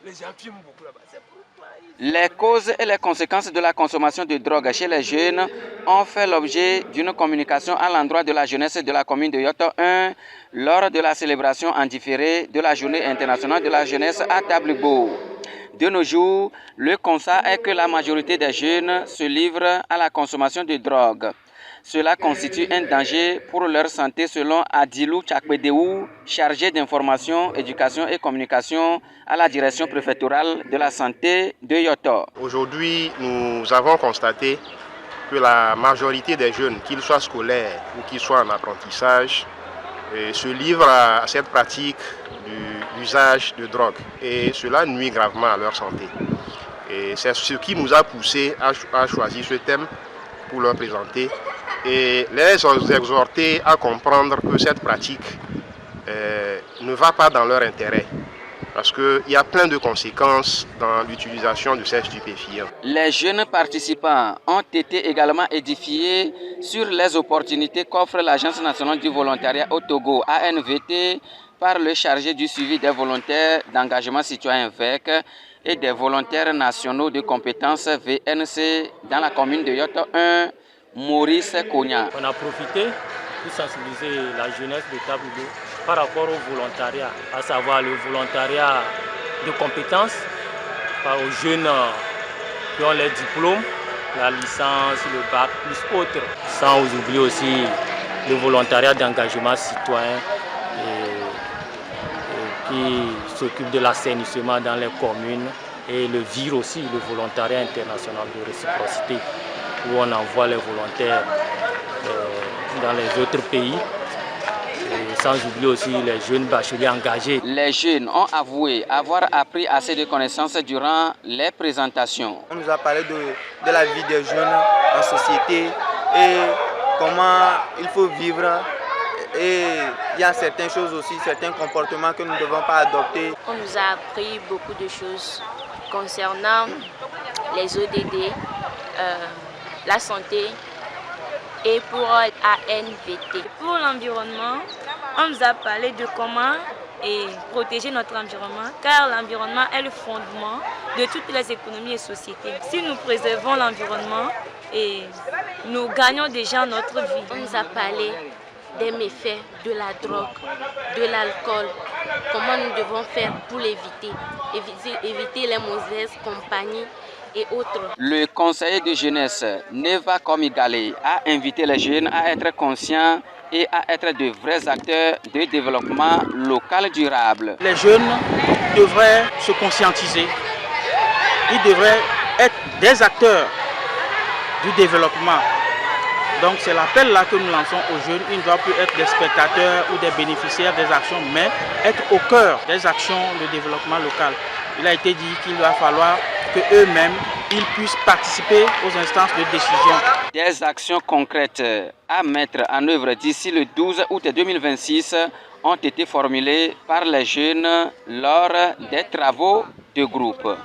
Les gens fument beaucoup là-bas. Les causes et les conséquences de la consommation de drogue chez les jeunes ont fait l'objet d'une communication à l'endroit de la jeunesse de la commune de Yoto 1 lors de la célébration en différé de la Journée internationale de la jeunesse à Tablibo. De nos jours, le constat est que la majorité des jeunes se livrent à la consommation de drogue. Cela constitue un danger pour leur santé selon Adilou Tchakbedeou, chargé d'information, éducation et communication à la direction préfectorale de la santé de Yoto. Aujourd'hui, nous avons constaté que la majorité des jeunes, qu'ils soient scolaires ou qu'ils soient en apprentissage, se livrent à cette pratique de l'usage de drogue. Et cela nuit gravement à leur santé. Et c'est ce qui nous a poussé à choisir ce thème pour leur présenter et les exhorter à comprendre que cette pratique ne va pas dans leur intérêt. Parce qu'il y a plein de conséquences dans l'utilisation de ces stupéfiants. Les jeunes participants ont été également édifiés sur les opportunités qu'offre l'Agence nationale du volontariat au Togo, ANVT, par le chargé du suivi des volontaires d'engagement citoyen VEC et des volontaires nationaux de compétences VNC dans la commune de Yoto 1, Maurice Cogna. On a profité pour sensibiliser la jeunesse de Tablibo par rapport au volontariat, à savoir le volontariat de compétences aux jeunes qui ont les diplômes, la licence, le bac, plus autres. Sans oublier aussi le volontariat d'engagement citoyen qui s'occupe de l'assainissement dans les communes et le VIR aussi, le volontariat international de réciprocité, où on envoie les volontaires dans les autres pays. Et sans oublier aussi les jeunes bacheliers engagés. Les jeunes ont avoué avoir appris assez de connaissances durant les présentations. On nous a parlé de la vie des jeunes en société et comment il faut vivre. Et il y a certaines choses aussi, certains comportements que nous ne devons pas adopter. On nous a appris beaucoup de choses concernant les ODD, la santé et pour ANVT. Pour l'environnement, on nous a parlé de comment protéger notre environnement, car l'environnement est le fondement de toutes les économies et sociétés. Si nous préservons l'environnement, nous gagnons déjà notre vie. On nous a parlé des méfaits de la drogue, de l'alcool, comment nous devons faire pour l'éviter, éviter les mauvaises compagnies et autres. Le conseiller de jeunesse Neva Komigale a invité les jeunes à être conscients et à être de vrais acteurs de développement local durable. Les jeunes devraient se conscientiser, ils devraient être des acteurs du développement. Donc c'est l'appel là que nous lançons aux jeunes. Ils ne doivent plus être des spectateurs ou des bénéficiaires des actions, mais être au cœur des actions de développement local. Il a été dit qu'il va falloir qu'eux-mêmes ils puissent participer aux instances de décision. Des actions concrètes à mettre en œuvre d'ici le 12 août 2026 ont été formulées par les jeunes lors des travaux de groupe.